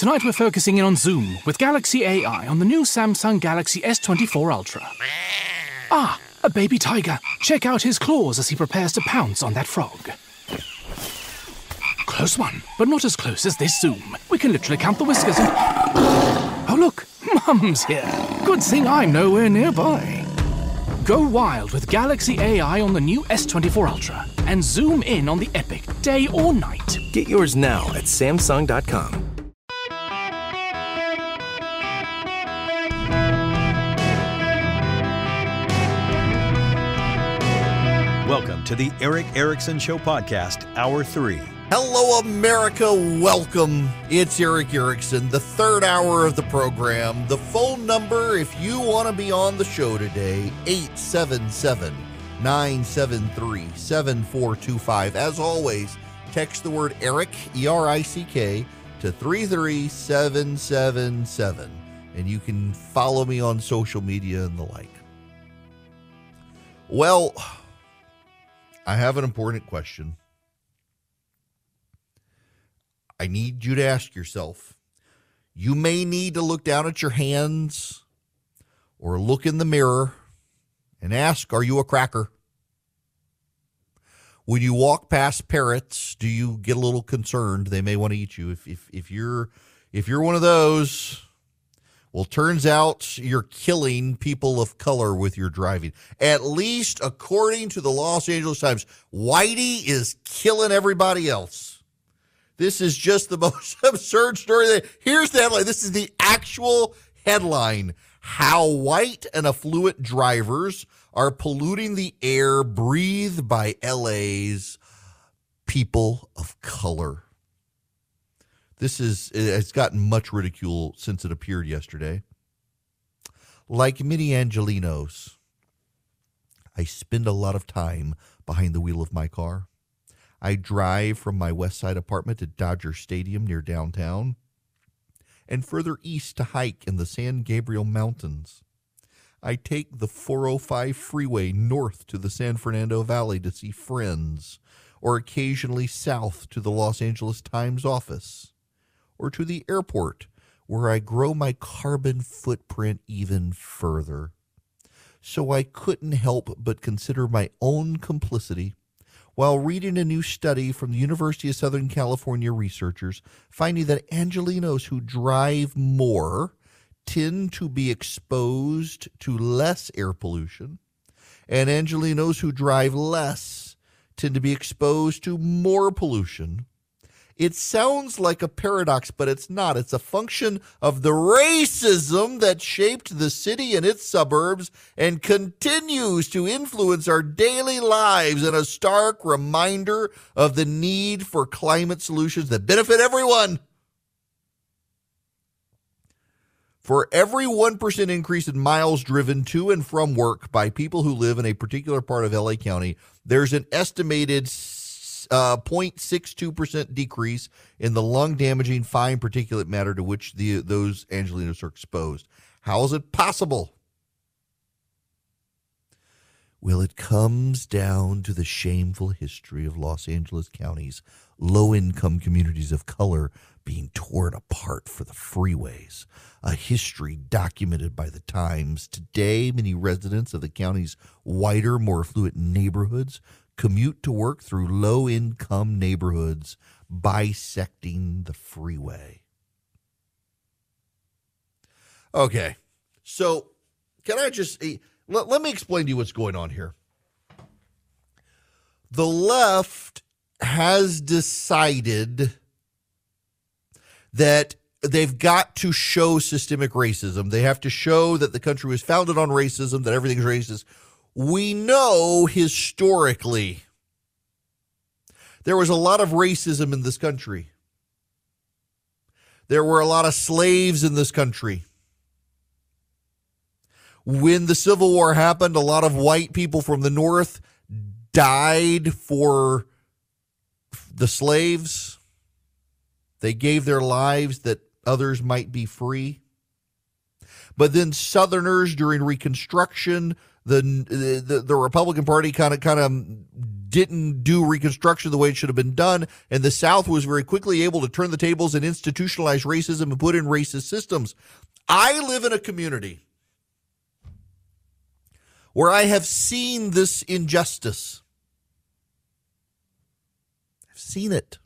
Tonight we're focusing in on Zoom with Galaxy AI on the new Samsung Galaxy S24 Ultra. Ah, a baby tiger. Check out his claws as he prepares to pounce on that frog. Close one, but not as close as this Zoom. We can literally count the whiskers and... Oh look, Mum's here. Good thing I'm nowhere nearby. Go wild with Galaxy AI on the new S24 Ultra and zoom in on the epic day or night. Get yours now at Samsung.com. Welcome to the Eric Erickson Show Podcast, Hour 3. Hello, America. Welcome. It's Eric Erickson, the third hour of the program. The phone number, if you want to be on the show today, 877-973-7425. As always, text the word Eric, E-R-I-C-K, to 33777. And you can follow me on social media and the like. Well, I have an important question. I need you to ask yourself. You may need to look down at your hands or look in the mirror and ask, are you a cracker? When you walk past parrots, do you get a little concerned? They may want to eat you. If you're one of those, well, turns out you're killing people of color with your driving. At least according to the Los Angeles Times, Whitey is killing everybody else. This is just the most absurd story. Here's the headline. This is the actual headline. How white and affluent drivers are polluting the air breathed by LA's people of color. It's gotten much ridicule since it appeared yesterday. Like many Angelenos, I spend a lot of time behind the wheel of my car. I drive from my West Side apartment to Dodger Stadium near downtown and further east to hike in the San Gabriel Mountains. I take the 405 freeway north to the San Fernando Valley to see friends, or occasionally south to the Los Angeles Times office, or to the airport where I grow my carbon footprint even further. So I couldn't help but consider my own complicity while reading a new study from the University of Southern California researchers finding that Angelenos who drive more tend to be exposed to less air pollution, and Angelenos who drive less tend to be exposed to more pollution. It sounds like a paradox, but it's not. It's a function of the racism that shaped the city and its suburbs and continues to influence our daily lives, and a stark reminder of the need for climate solutions that benefit everyone. For every 1% increase in miles driven to and from work by people who live in a particular part of LA County, there's an estimated 0.62% decrease in the lung-damaging fine particulate matter to which those Angelenos are exposed. How is it possible? Well, it comes down to the shameful history of Los Angeles County's low-income communities of color being torn apart for the freeways, a history documented by the Times. Today, many residents of the county's whiter, more affluent neighborhoods commute to work through low-income neighborhoods, bisecting the freeway. Okay, so can I just... Let me explain to you what's going on here. The left has decided that they've got to show systemic racism. They have to show that the country was founded on racism, that everything's racist. We know historically there was a lot of racism in this country. There were a lot of slaves in this country. When the Civil War happened, a lot of white people from the North died for the slaves. They gave their lives that others might be free. But then Southerners during Reconstruction The Republican Party kind of didn't do Reconstruction the way it should have been done, and the South was very quickly able to turn the tables and institutionalize racism and put in racist systems. I live in a community where I have seen this injustice. I've seen it.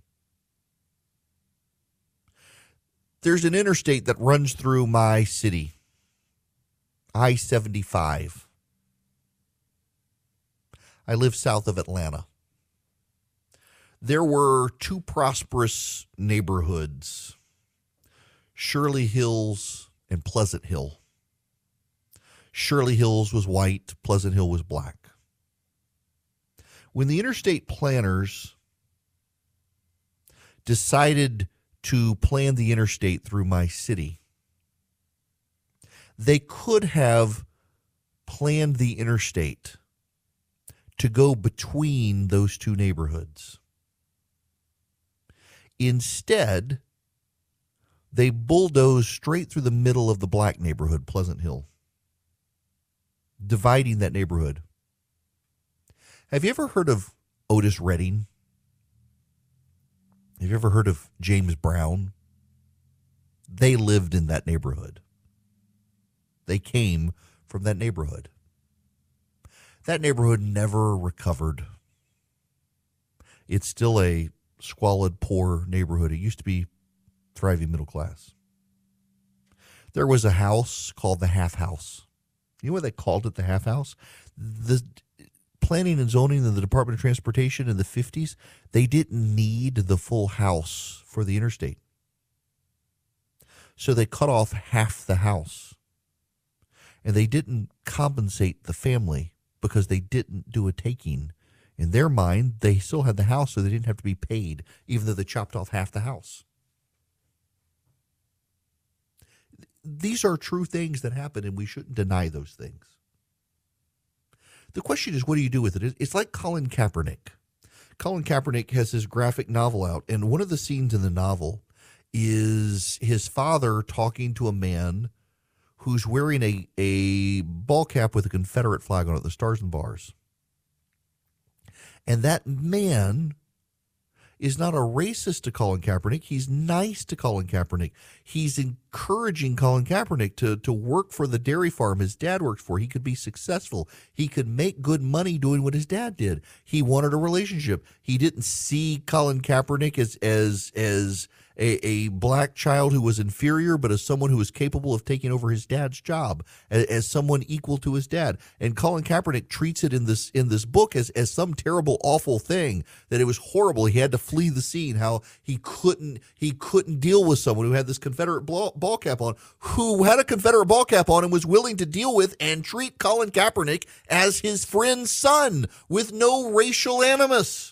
There's an interstate that runs through my city, I-75. I live south of Atlanta. There were two prosperous neighborhoods, Shirley Hills and Pleasant Hill. Shirley Hills was white, Pleasant Hill was black. When the interstate planners decided to plan the interstate through my city, they could have planned the interstate to go between those two neighborhoods. Instead, they bulldozed straight through the middle of the black neighborhood, Pleasant Hill, dividing that neighborhood. Have you ever heard of Otis Redding? Have you ever heard of James Brown? They lived in that neighborhood. They came from that neighborhood. That neighborhood never recovered. It's still a squalid, poor neighborhood. It used to be thriving middle class. There was a house called the Half House. You know what they called it, the Half House? The planning and zoning in the Department of Transportation in the 50s, they didn't need the full house for the interstate. So they cut off half the house. And they didn't compensate the family because they didn't do a taking. In their mind, they still had the house, so they didn't have to be paid, even though they chopped off half the house. These are true things that happen, and we shouldn't deny those things. The question is, what do you do with it? It's like Colin Kaepernick. Colin Kaepernick has his graphic novel out, and one of the scenes in the novel is his father talking to a man who's wearing a ball cap with a Confederate flag on it, the Stars and Bars. And that man is not a racist to Colin Kaepernick. He's nice to Colin Kaepernick. He's encouraging Colin Kaepernick to work for the dairy farm his dad works for. He could be successful. He could make good money doing what his dad did. He wanted a relationship. He didn't see Colin Kaepernick as a black child who was inferior, but as someone who was capable of taking over his dad's job, as someone equal to his dad. And Colin Kaepernick treats it in this book as some terrible, awful thing, that it was horrible. He had to flee the scene, how he couldn't deal with someone who had this Confederate ball cap on, who had a Confederate ball cap on and was willing to deal with and treat Colin Kaepernick as his friend's son with no racial animus.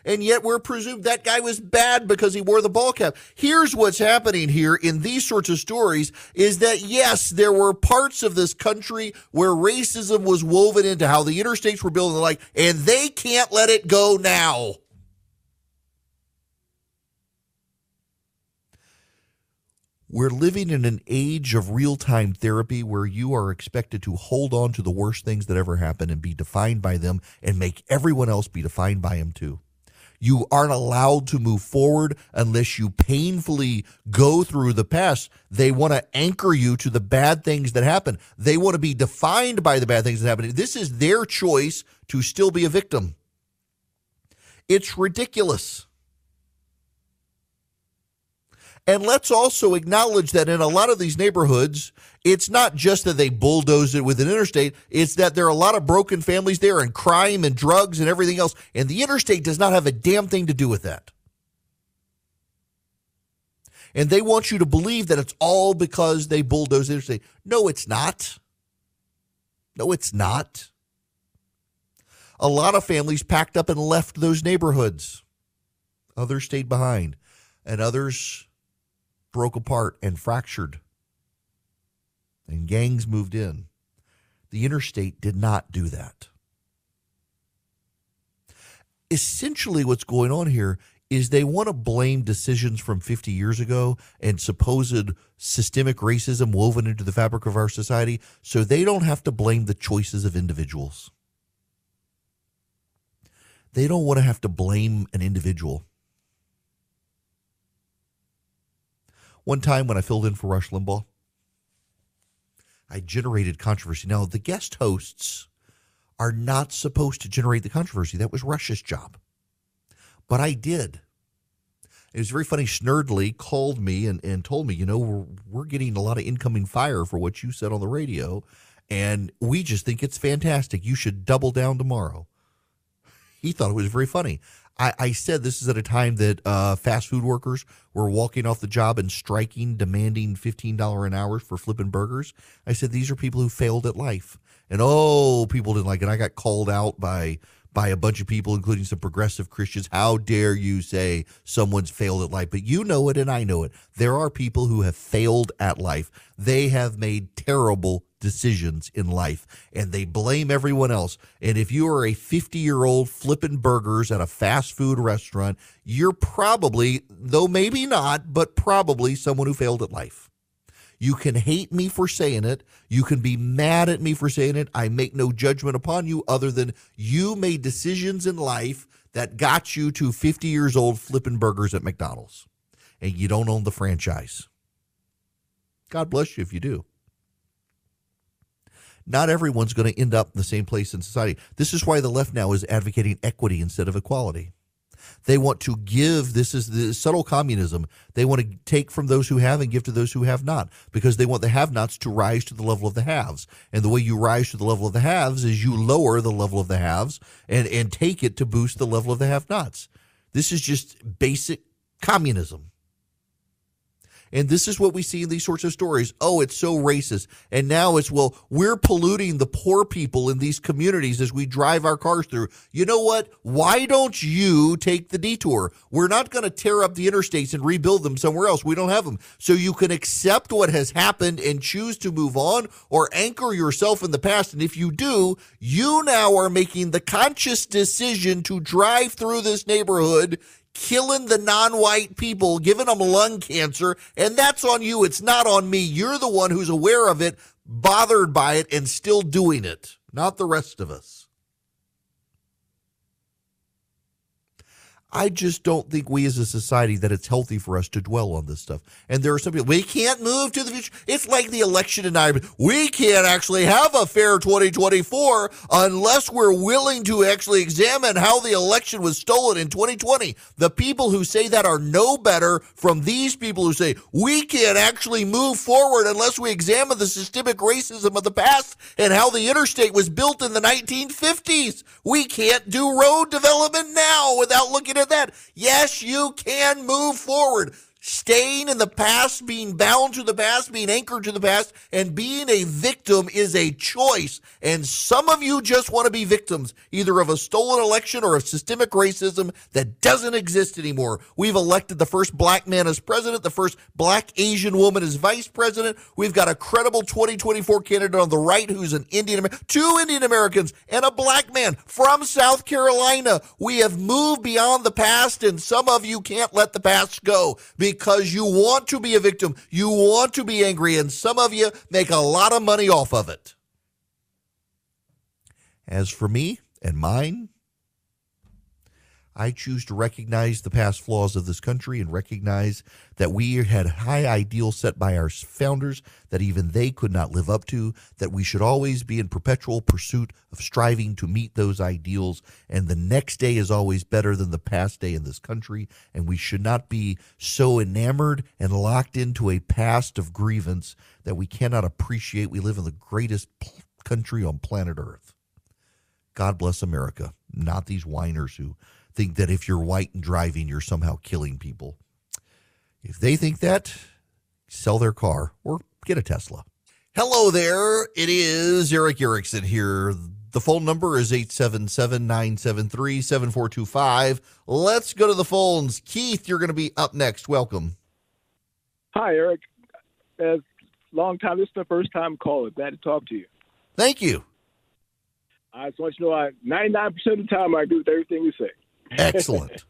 And yet we're presumed that guy was bad because he wore the ball cap. Here's what's happening here in these sorts of stories is that, yes, there were parts of this country where racism was woven into how the interstates were built and the like, and they can't let it go now. We're living in an age of real-time therapy where you are expected to hold on to the worst things that ever happened and be defined by them and make everyone else be defined by them too. You aren't allowed to move forward unless you painfully go through the past. They want to anchor you to the bad things that happen. They want to be defined by the bad things that happen. This is their choice to still be a victim. It's ridiculous. And let's also acknowledge that in a lot of these neighborhoods, it's not just that they bulldozed it with an interstate. It's that there are a lot of broken families there and crime and drugs and everything else. And the interstate does not have a damn thing to do with that. And they want you to believe that it's all because they bulldozed the interstate. No, it's not. No, it's not. A lot of families packed up and left those neighborhoods. Others stayed behind. And others broke apart and fractured. And gangs moved in. The interstate did not do that. Essentially what's going on here is they want to blame decisions from 50 years ago and supposed systemic racism woven into the fabric of our society so they don't have to blame the choices of individuals. They don't want to have to blame an individual. One time when I filled in for Rush Limbaugh, I generated controversy. Now, the guest hosts are not supposed to generate the controversy. That was Rush's job. But I did. It was very funny. Schnerdley called me and told me, we're getting a lot of incoming fire for what you said on the radio, and we just think it's fantastic. You should double down tomorrow. He thought it was very funny. I said this is at a time that fast food workers were walking off the job and striking, demanding $15 an hour for flipping burgers. I said, these are people who failed at life. And, people didn't like it. I got called out by a bunch of people, including some progressive Christians. How dare you say someone's failed at life? But you know it and I know it. There are people who have failed at life. They have made terrible decisions in life, and they blame everyone else. And if you are a 50-year-old flipping burgers at a fast food restaurant, you're probably, though maybe not, but probably someone who failed at life. You can hate me for saying it. You can be mad at me for saying it. I make no judgment upon you other than you made decisions in life that got you to 50 years old flipping burgers at McDonald's, and you don't own the franchise. God bless you if you do. Not everyone's going to end up in the same place in society. This is why the left now is advocating equity instead of equality. They want to give, this is the subtle communism, they want to take from those who have and give to those who have not, because they want the have-nots to rise to the level of the haves. And the way you rise to the level of the haves is you lower the level of the haves and take it to boost the level of the have-nots. This is just basic communism. And this is what we see in these sorts of stories. Oh, it's so racist. And now it's, well, we're polluting the poor people in these communities as we drive our cars through. You know what? Why don't you take the detour? We're not going to tear up the interstates and rebuild them somewhere else. We don't have them. So you can accept what has happened and choose to move on or anchor yourself in the past. And if you do, you now are making the conscious decision to drive through this neighborhood, killing the non-white people, giving them lung cancer, and that's on you. It's not on me. You're the one who's aware of it, bothered by it, and still doing it, not the rest of us. I just don't think we as a society that it's healthy for us to dwell on this stuff. And there are some people, we can't move to the future. It's like the election denied. We can't actually have a fair 2024 unless we're willing to actually examine how the election was stolen in 2020. The people who say that are no better from these people who say we can't actually move forward unless we examine the systemic racism of the past and how the interstate was built in the 1950s. We can't do road development now without looking at that. Yes, you can move forward. Staying in the past, being bound to the past, being anchored to the past, and being a victim is a choice. And some of you just want to be victims, either of a stolen election or of systemic racism that doesn't exist anymore. We've elected the first black man as president, the first black Asian woman as vice president. We've got a credible 2024 candidate on the right who's an Indian American, 2 Indian Americans, and a black man from South Carolina. We have moved beyond the past, and some of you can't let the past go because you want to be a victim, you want to be angry, and some of you make a lot of money off of it. As for me and mine, I choose to recognize the past flaws of this country and recognize that we had high ideals set by our founders that even they could not live up to, that we should always be in perpetual pursuit of striving to meet those ideals, and the next day is always better than the past day in this country, and we should not be so enamored and locked into a past of grievance that we cannot appreciate we live in the greatest country on planet Earth. God bless America, not these whiners who think that if you're white and driving, you're somehow killing people. If they think that, sell their car or get a Tesla. Hello there. It is Eric Erickson here. The phone number is 877-973-7425. Let's go to the phones. Keith, you're going to be up next. Welcome. Hi, Eric. Long time. This is the first time calling. Glad to talk to you. Thank you. I just want you to know 99% of the time I agree with everything you say. Excellent.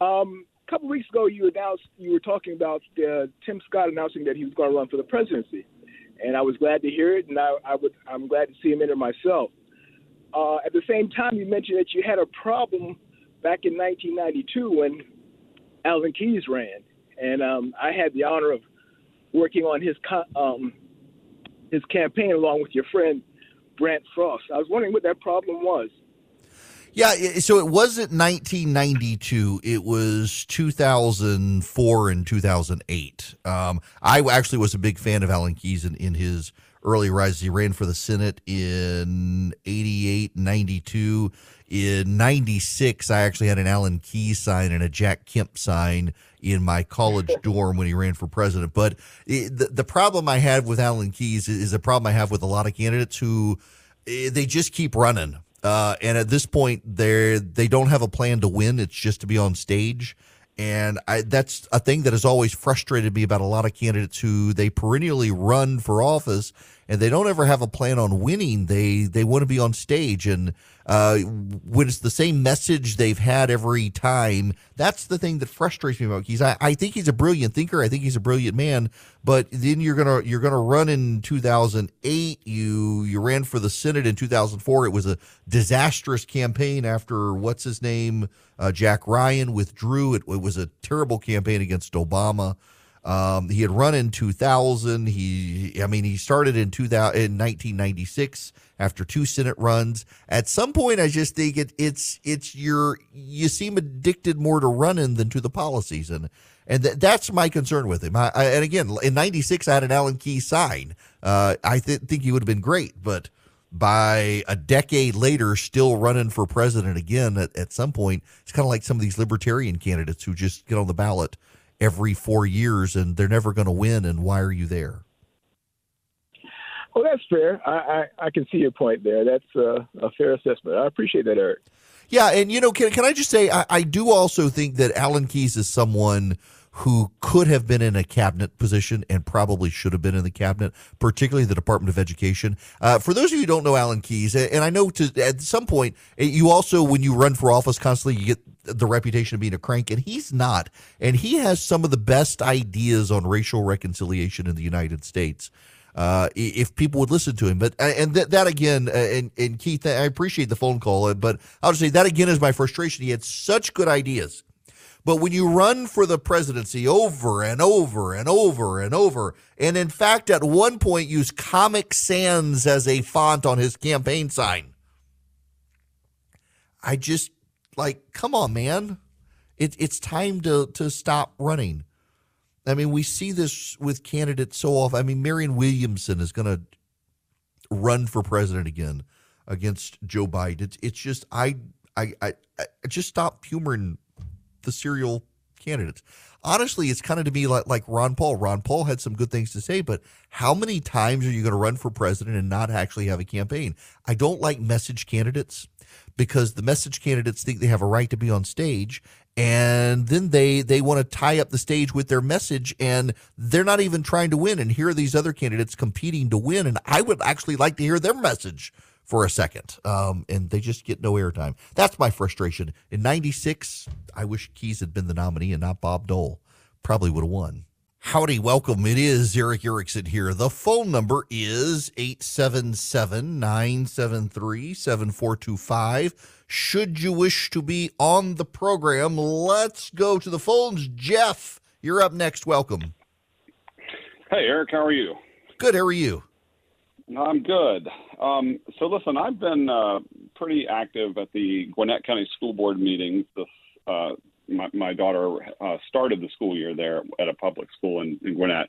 A couple weeks ago, you were talking about Tim Scott announcing that he was going to run for the presidency, and I was glad to hear it, and I'm glad to see him enter myself. At the same time, you mentioned that you had a problem back in 1992 when Alan Keyes ran, and I had the honor of working on his campaign along with your friend Brant Frost. I was wondering what that problem was. Yeah, so it wasn't 1992. It was 2004 and 2008. I actually was a big fan of Alan Keyes in his early rise. He ran for the Senate in 88, 92. In 96, I actually had an Alan Keyes sign and a Jack Kemp sign in my college dorm when he ran for president. But the problem I had with Alan Keyes is a problem I have with a lot of candidates who they just keep running. And at this point, they don't have a plan to win. It's just to be on stage. And that's a thing that has always frustrated me about a lot of candidates who they perennially run for office and they don't ever have a plan on winning. They want to be on stage. And when it's the same message they've had every time, that's the thing that frustrates me about Keyes. I think he's a brilliant thinker. I think he's a brilliant man. But then you're gonna run in 2008. You ran for the Senate in 2004. It was a disastrous campaign after what's his name, Jack Ryan withdrew. It was a terrible campaign against Obama. He had run in 2000. He started in 1996 after 2 Senate runs. At some point, I just think you seem addicted more to running than to the policies, and that's my concern with him. And again, in 96, I had an Alan Keyes sign. I think he would have been great, but by a decade later, still running for president again at some point, it's kind of like some of these libertarian candidates who just get on the ballot every 4 years and they're never going to win. And why are you there? Well, that's fair. I can see your point there. That's a fair assessment. I appreciate that, Eric. Yeah. And, can I just say, I do also think that Alan Keyes is someone who could have been in a cabinet position and probably should have been in the cabinet, particularly the Department of Education. For those of you who don't know Alan Keyes, and I know at some point, you also, when you run for office constantly, you get the reputation of being a crank, and he's not. And he has some of the best ideas on racial reconciliation in the United States. If people would listen to him. But that again, and Keith, I appreciate the phone call, but I'll just say that again is my frustration. He had such good ideas. But when you run for the presidency over and over and over and over, and in fact, at one point use Comic Sans as a font on his campaign sign, I just come on, man. It's time to stop running. I mean, we see this with candidates so often. I mean, Marianne Williamson is going to run for president again against Joe Biden. It's just I just stop humoring the serial candidates. Honestly, it's kind of to me like Ron Paul. Ron Paul had some good things to say, but how many times are you going to run for president and not actually have a campaign? I don't like message candidates because the message candidates think they have a right to be on stage, and then they want to tie up the stage with their message, and they're not even trying to win. And here are these other candidates competing to win, and I would actually like to hear their message for a second, and they just get no airtime. That's my frustration. In 96, I wish Keyes had been the nominee and not Bob Dole. Probably would have won. Howdy, welcome. It is Eric Erickson here. The phone number is 877-973-7425. Should you wish to be on the program, let's go to the phones. Jeff, you're up next. Welcome. Hey, Eric, how are you? Good. How are you? I'm good. So listen, I've been pretty active at the Gwinnett County School Board meetings. My daughter started the school year there at a public school in Gwinnett,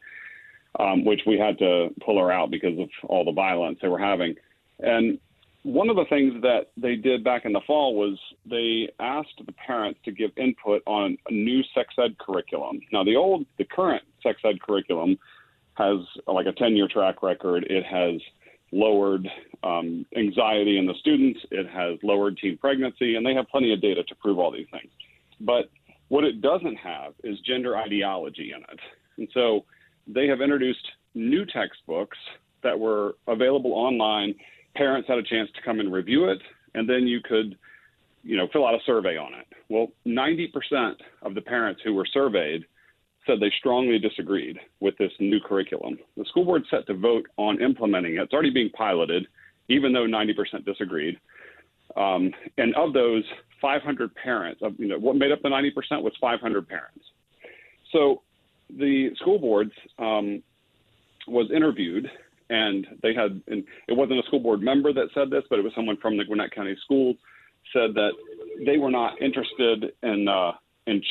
which we had to pull her out because of all the violence they were having. And one of the things that they did back in the fall was they asked the parents to give input on a new sex ed curriculum. Now, the current sex ed curriculum has like a 10-year track record. It has lowered anxiety in the students. It has lowered teen pregnancy, and they have plenty of data to prove all these things. But what it doesn't have is gender ideology in it. And so they have introduced new textbooks that were available online. Parents had a chance to come and review it, and then you could fill out a survey on it. Well, 90% of the parents who were surveyed said they strongly disagreed with this new curriculum. The school board's set to vote on implementing it. It's already being piloted, even though 90% disagreed. And of those 500 parents, what made up the 90% was 500 parents. So the school boards was interviewed, and and it wasn't a school board member that said this, but it was someone from the Gwinnett County Schools, said that they were not interested in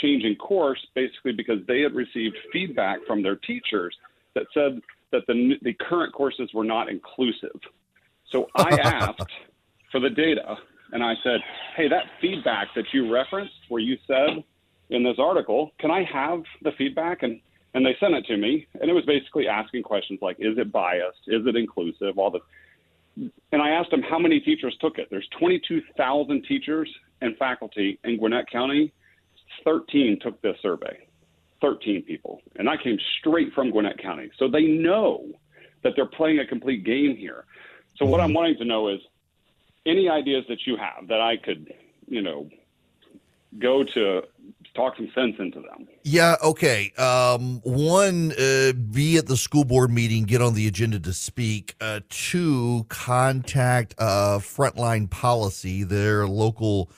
changing course, basically because they had received feedback from their teachers that said that the current courses were not inclusive. So I asked for the data, and I said, hey, that feedback that you referenced where you said in this article, can I have the feedback? And they sent it to me, and it was basically asking questions like, is it biased? Is it inclusive? And I asked them how many teachers took it. There's 22,000 teachers and faculty in Gwinnett County. 13 took this survey, 13 people. And I came straight from Gwinnett County. So they know that they're playing a complete game here. So what I'm wanting to know is any ideas that you have that I could, go to talk some sense into them. Yeah, okay. One, be at the school board meeting, get on the agenda to speak. Two, contact Frontline Policy, their local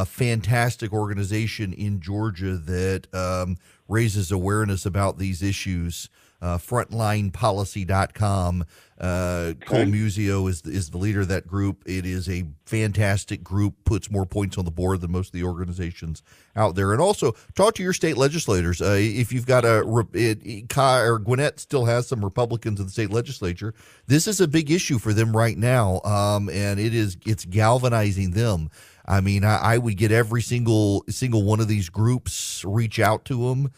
fantastic organization in Georgia that raises awareness about these issues. Frontlinepolicy.com. Cole Musio is the leader of that group. It is a fantastic group, puts more points on the board than most of the organizations out there. And also talk to your state legislators. If you've got Gwinnett still has some Republicans in the state legislature, this is a big issue for them right now. And it's galvanizing them. I mean, I would get every single one of these groups, reach out to them.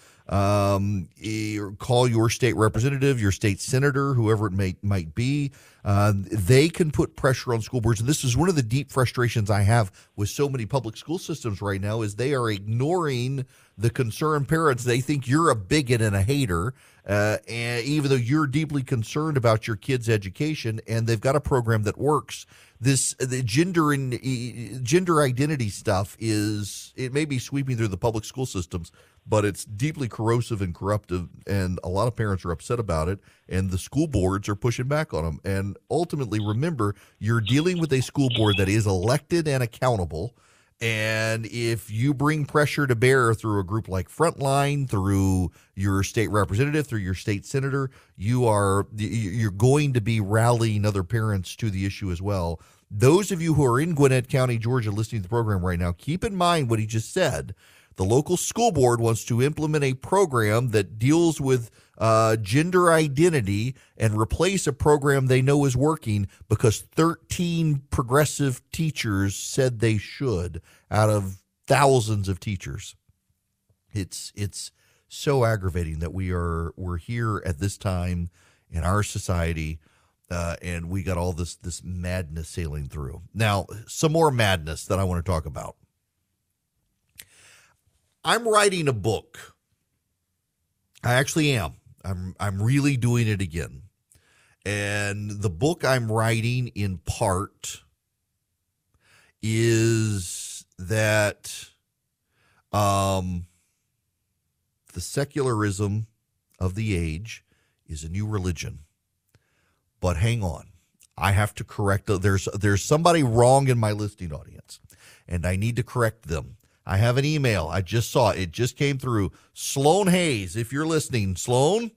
Call your state representative, your state senator, whoever it might be. They can put pressure on school boards. And this is one of the deep frustrations I have with so many public school systems right now is they are ignoring the concerned parents. They think you're a bigot and a hater, and even though you're deeply concerned about your kid's education, and they've got a program that works. The gender identity stuff it may be sweeping through the public school systems, but it's deeply corrosive and corruptive, and a lot of parents are upset about it, and the school boards are pushing back on them. And ultimately, remember, you're dealing with a school board that is elected and accountable, and if you bring pressure to bear through a group like Frontline, through your state representative, through your state senator, you're going to be rallying other parents to the issue as well. Those of you who are in Gwinnett County, Georgia, listening to the program right now, keep in mind what he just said. The local school board wants to implement a program that deals with gender identity and replace a program they know is working because 13 progressive teachers said they should out of thousands of teachers. It's so aggravating that we're here at this time in our society, and we got all this madness sailing through. Now, some more madness that I want to talk about. I'm writing a book. I actually am. I'm really doing it again. And the book I'm writing in part is that the secularism of the age is a new religion. But hang on. I have to correct. There's somebody wrong in my listening audience, and I need to correct them. I have an email. I just saw it. It just came through. Sloan Hayes, if you're listening. Sloan,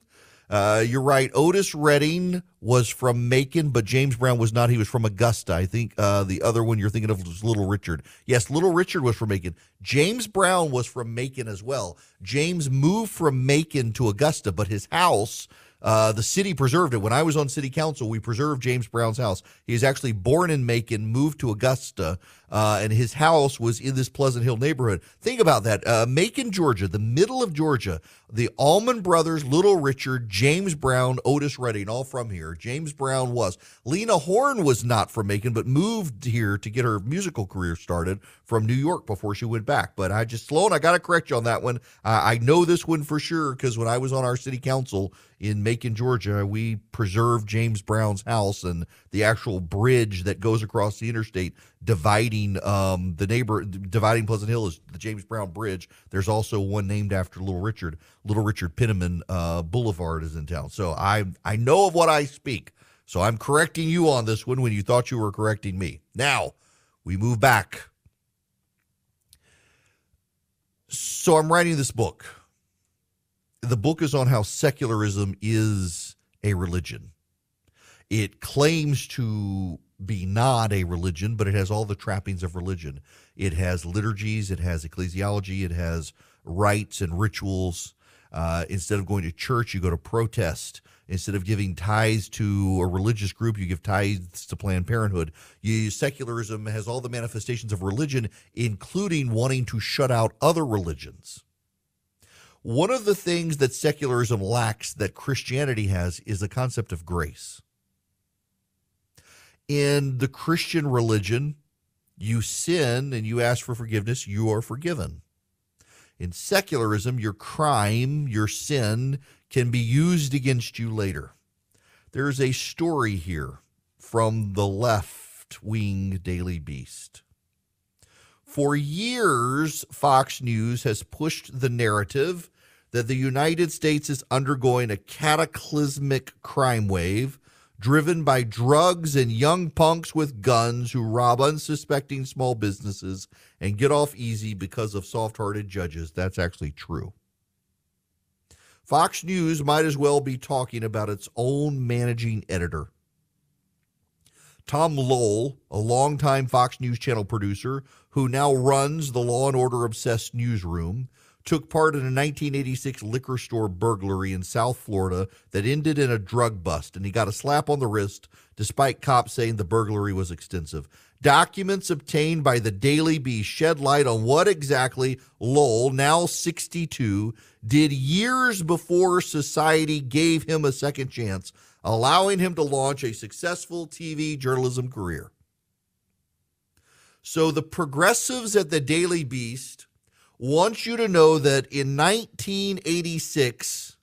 you're right. Otis Redding was from Macon, but James Brown was not. He was from Augusta. I think the other one you're thinking of was Little Richard. Yes, Little Richard was from Macon. James Brown was from Macon as well. James moved from Macon to Augusta, but his house, the city preserved it. When I was on city council, we preserved James Brown's house. He was actually born in Macon, moved to Augusta, and his house was in this Pleasant Hill neighborhood. Think about that. Macon, Georgia, the middle of Georgia, the Allman Brothers, Little Richard, James Brown, Otis Redding, all from here. James Brown was. Lena Horne was not from Macon, but moved here to get her musical career started from New York before she went back. But Sloan, I got to correct you on that one. I know this one for sure because when I was on our city council in Macon, Georgia, we preserved James Brown's house and the actual bridge that goes across the interstate dividing between the neighbor dividing Pleasant Hill is the James Brown Bridge. There's also one named after Little Richard Penniman Boulevard is in town. So I know of what I speak. So I'm correcting you on this one when you thought you were correcting me. Now we move back. So I'm writing this book. The book is on how secularism is a religion. It claims to be not a religion, but it has all the trappings of religion. It has liturgies, it has ecclesiology, it has rites and rituals. Instead of going to church, you go to protest. Instead of giving tithes to a religious group, you give tithes to Planned Parenthood. Secularism has all the manifestations of religion, including wanting to shut out other religions. One of the things that secularism lacks that Christianity has is the concept of grace. In the Christian religion, you sin and you ask for forgiveness, you are forgiven. In secularism, your crime, your sin, can be used against you later. There's a story here from the left-wing Daily Beast. For years, Fox News has pushed the narrative that the United States is undergoing a cataclysmic crime wave driven by drugs and young punks with guns who rob unsuspecting small businesses and get off easy because of soft-hearted judges. That's actually true. Fox News might as well be talking about its own managing editor. Tom Lowell, a longtime Fox News Channel producer who now runs the Law and Order obsessed newsroom, took part in a 1986 liquor store burglary in South Florida that ended in a drug bust, and he got a slap on the wrist despite cops saying the burglary was extensive. Documents obtained by the Daily Beast shed light on what exactly Lowell, now 62, did years before society gave him a second chance, allowing him to launch a successful TV journalism career. So the progressives at the Daily Beast want you to know that in 1986,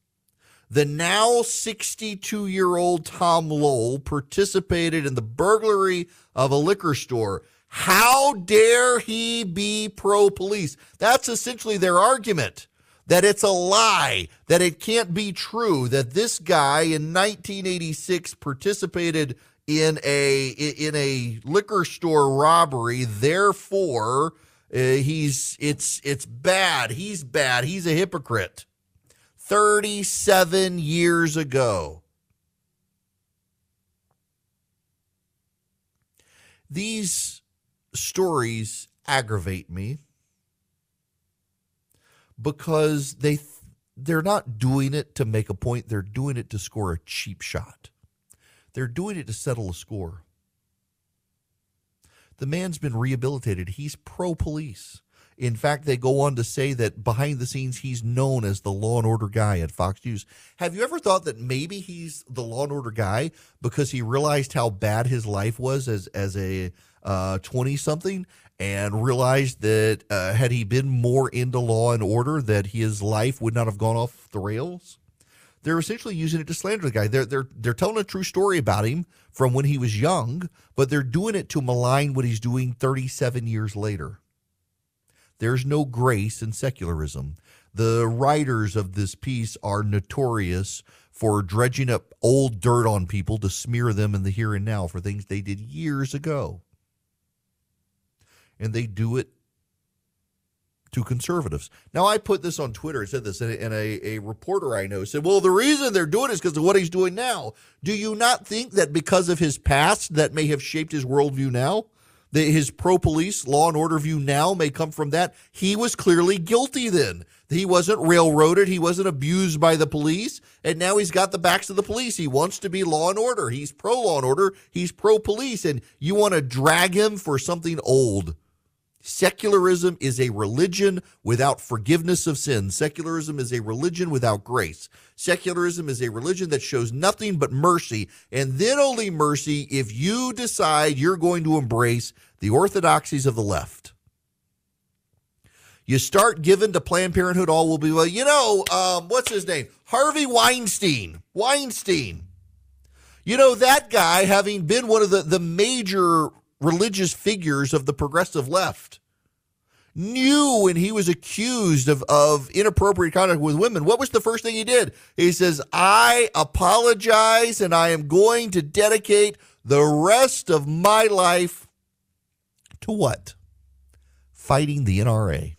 the now 62-year-old Tom Lowell participated in the burglary of a liquor store. How dare he be pro-police? That's essentially their argument, that it's a lie, that it can't be true, that this guy in 1986 participated in a liquor store robbery, therefore it's bad. He's bad. He's a hypocrite. 37 years ago. These stories aggravate me because they're not doing it to make a point. They're doing it to score a cheap shot. They're doing it to settle a score. The man's been rehabilitated. He's pro-police. In fact, they go on to say that behind the scenes, he's known as the Law and Order guy at Fox News. Have you ever thought that maybe he's the Law and Order guy because he realized how bad his life was as a 20-something and realized that had he been more into law and order, that his life would not have gone off the rails? They're essentially using it to slander the guy. They're telling a true story about him from when he was young, but they're doing it to malign what he's doing 37 years later. There's no grace in secularism. The writers of this piece are notorious for dredging up old dirt on people to smear them in the here and now for things they did years ago. And they do it to conservatives. Now, I put this on Twitter and said this, and a reporter I know said, well, the reason they're doing it is because of what he's doing now. Do you not think that because of his past that may have shaped his worldview now? That his pro-police, law and order view now may come from that? He was clearly guilty then. He wasn't railroaded. He wasn't abused by the police. And now he's got the backs of the police. He wants to be law and order. He's pro-law and order. He's pro-police. And you want to drag him for something old. Secularism is a religion without forgiveness of sins. Secularism is a religion without grace. Secularism is a religion that shows nothing but mercy, and then only mercy if you decide you're going to embrace the orthodoxies of the left. You start giving to Planned Parenthood, all will be well. You know, what's his name? Harvey Weinstein. You know, that guy, having been one of the major religious figures of the progressive left, knew when he was accused of inappropriate conduct with women, what was the first thing he did? He says, I apologize, and I am going to dedicate the rest of my life to what? Fighting the NRA.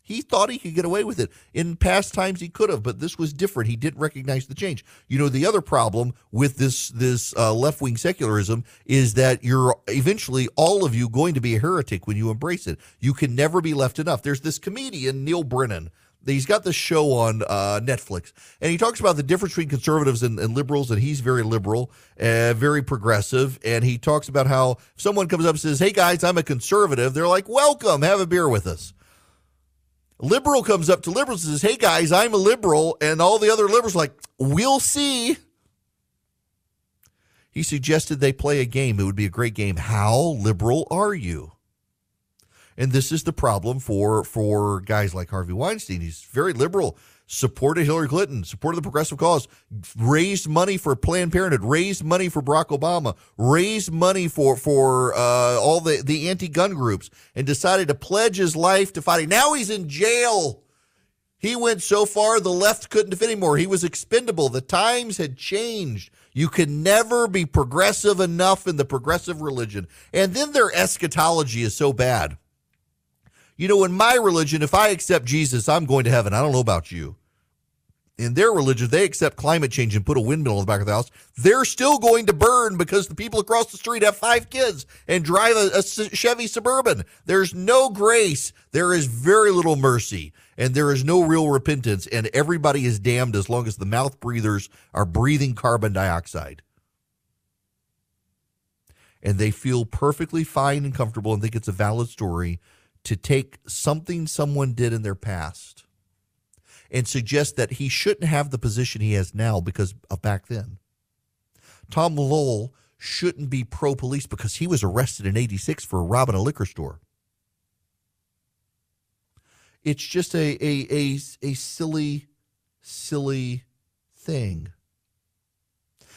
He thought he could get away with it. In past times, he could have, but this was different. He didn't recognize the change. You know, the other problem with this left-wing secularism is that you're eventually, all of you, going to be a heretic when you embrace it. You can never be left enough. There's this comedian, Neil Brennan. He's got this show on Netflix, and he talks about the difference between conservatives and liberals, and he's very liberal, very progressive, and he talks about how if someone comes up and says, hey, guys, I'm a conservative, they're like, welcome, have a beer with us. Liberal comes up to liberals and says, hey, guys, I'm a liberal. And all the other liberals are like, we'll see. He suggested they play a game. It would be a great game. How liberal are you? And this is the problem for guys like Harvey Weinstein. He's very liberal, supported Hillary Clinton, supported the progressive cause, raised money for Planned Parenthood, raised money for Barack Obama, raised money for all the anti-gun groups, and decided to pledge his life to fighting. Now he's in jail. He went so far the left couldn't defend him more. He was expendable. The times had changed. You can never be progressive enough in the progressive religion. And then their eschatology is so bad. You know, in my religion, if I accept Jesus, I'm going to heaven. I don't know about you. In their religion, they accept climate change and put a windmill in the back of the house. They're still going to burn because the people across the street have 5 kids and drive a Chevy Suburban. There's no grace. There is very little mercy, and there is no real repentance, and everybody is damned as long as the mouth breathers are breathing carbon dioxide. And they feel perfectly fine and comfortable and think it's a valid story to take something someone did in their past and suggest that he shouldn't have the position he has now because of back then. Tom Lowell shouldn't be pro-police because he was arrested in '86 for robbing a liquor store. It's just a silly thing.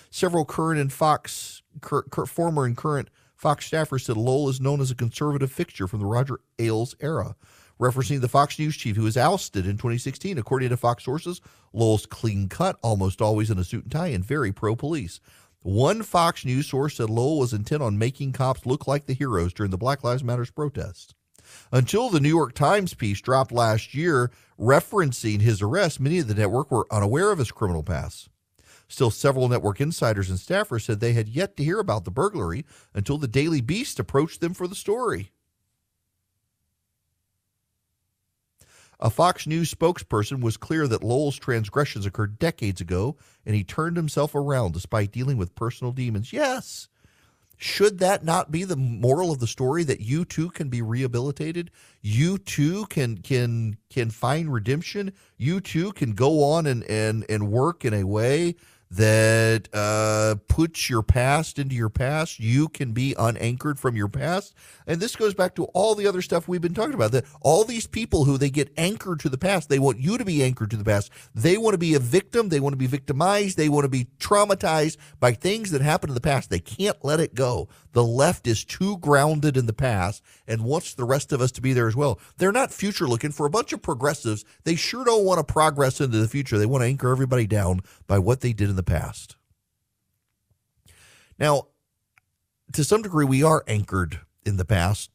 Several current and former and current Fox staffers said Lowell is known as a conservative fixture from the Roger Ailes era, referencing the Fox News chief who was ousted in 2016. According to Fox sources, Lowell's clean cut, almost always in a suit and tie, and very pro-police. One Fox News source said Lowell was intent on making cops look like the heroes during the Black Lives Matter protests. Until the New York Times piece dropped last year referencing his arrest, many of the network were unaware of his criminal past. Still, several network insiders and staffers said they had yet to hear about the burglary until the Daily Beast approached them for the story. A Fox News spokesperson was clear that Lowell's transgressions occurred decades ago, and he turned himself around despite dealing with personal demons. Yes. Should that not be the moral of the story, that you too can be rehabilitated? You too can find redemption? You too can go on and work in a way that puts your past into your past. You can be unanchored from your past. And this goes back to all the other stuff we've been talking about, that all these people who they get anchored to the past, they want you to be anchored to the past. They want to be a victim. They want to be victimized. They want to be traumatized by things that happened in the past. They can't let it go. The left is too grounded in the past and wants the rest of us to be there as well. They're not future looking. For a bunch of progressives, they sure don't want to progress into the future. They want to anchor everybody down by what they did in the past. Now, to some degree, we are anchored in the past.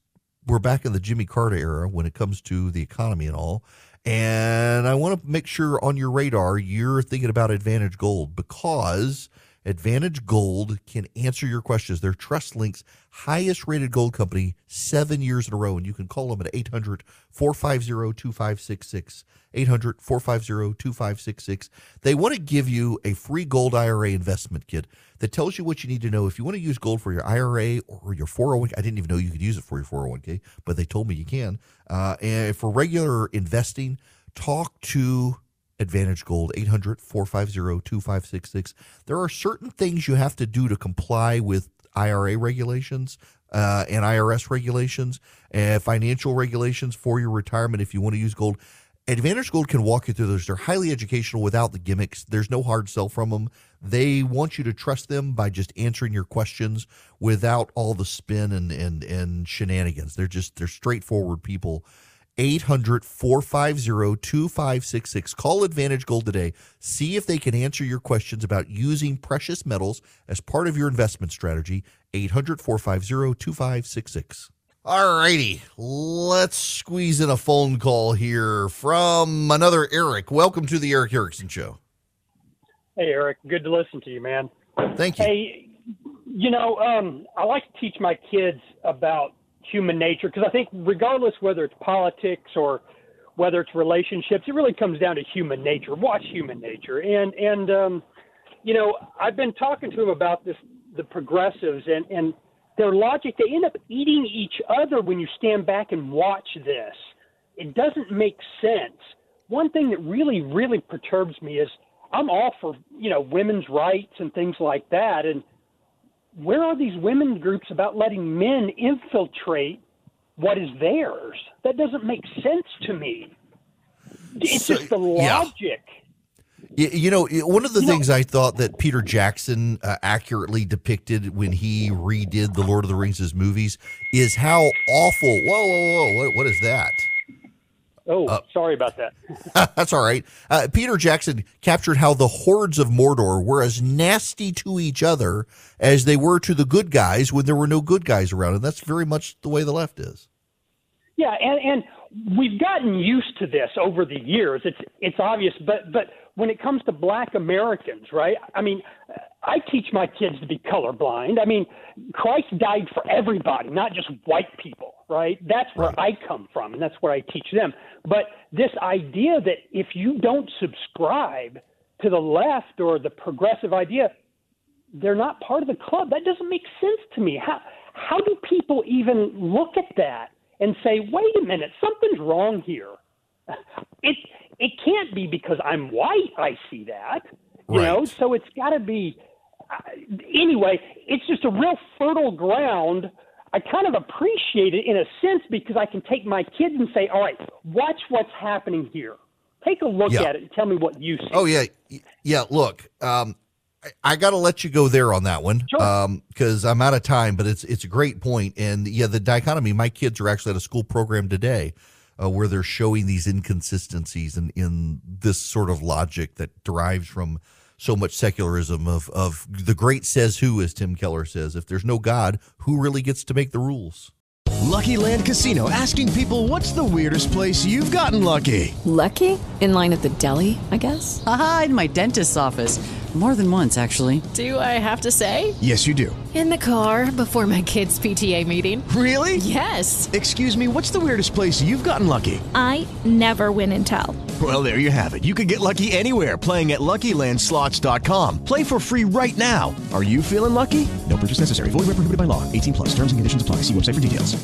We're back in the Jimmy Carter era when it comes to the economy and all. And I want to make sure on your radar you're thinking about Advantage Gold, because Advantage Gold can answer your questions. They're TrustLink's highest rated gold company 7 years in a row. And you can call them at 800-450-2566. 800-450-2566. They want to give you a free gold IRA investment kit that tells you what you need to know. If you want to use gold for your IRA or your 401k, I didn't even know you could use it for your 401k, but they told me you can. And for regular investing, talk to Advantage Gold, 800-450-2566. There are certain things you have to do to comply with IRA regulations and IRS regulations and financial regulations for your retirement if you want to use gold. Advantage Gold can walk you through those. They're highly educational without the gimmicks. There's no hard sell from them. They want you to trust them by just answering your questions without all the spin and shenanigans. They're straightforward people. 800-450-2566. Call Advantage Gold today. See if they can answer your questions about using precious metals as part of your investment strategy. 800-450-2566. All righty, let's squeeze in a phone call here from another Eric. Welcome to the Eric Erickson Show. Hey, Eric. Good to listen to you, man. Thank you. Hey, I like to teach my kids about human nature because I think regardless whether it's politics or whether it's relationships, it really comes down to human nature. Watch human nature. And I've been talking to them about this, the progressives and their logic. They end up eating each other when you stand back and watch this. It doesn't make sense. One thing that really, really perturbs me is I'm all for, women's rights and things like that. And where are these women groups about letting men infiltrate what is theirs? That doesn't make sense to me. It's just the logic. One of the things I thought that Peter Jackson accurately depicted when he redid the Lord of the Rings' movies is how awful. Whoa. What is that? Oh, sorry about that. That's all right. Peter Jackson captured how the hordes of Mordor were as nasty to each other as they were to the good guys when there were no good guys around. And that's very much the way the left is. Yeah, and we've gotten used to this over the years. It's obvious, but when it comes to Black Americans, right? I mean, I teach my kids to be colorblind. I mean, Christ died for everybody, not just white people, right? That's where I come from, and that's where I teach them. But this idea that if you don't subscribe to the left or the progressive idea, they're not part of the club. That doesn't make sense to me. How do people even look at that and say, wait a minute, something's wrong here? It can't be because I'm white I see that, you know, so it's got to be anyway, it's just a real fertile ground. I kind of appreciate it in a sense because I can take my kids and say, all right, watch what's happening here. Take a look at it and tell me what you see. Oh, yeah. Yeah, look, I got to let you go there on that one because I'm out of time, but it's a great point. And, the dichotomy, my kids are actually at a school program today where they're showing these inconsistencies in this sort of logic that derives from so much secularism of the great says who, as Tim Keller says. If there's no God, who really gets to make the rules? Lucky Land Casino, asking people, what's the weirdest place you've gotten lucky? Lucky? In line at the deli, I guess? Aha, in my dentist's office. More than once, actually. Do I have to say? Yes, you do. In the car before my kids' PTA meeting. Really? Yes. Excuse me, what's the weirdest place you've gotten lucky? I never win and tell. Well, there you have it. You can get lucky anywhere, playing at LuckyLandSlots.com. Play for free right now. Are you feeling lucky? No purchase necessary. Void where prohibited by law. 18+. Terms and conditions apply. See website for details.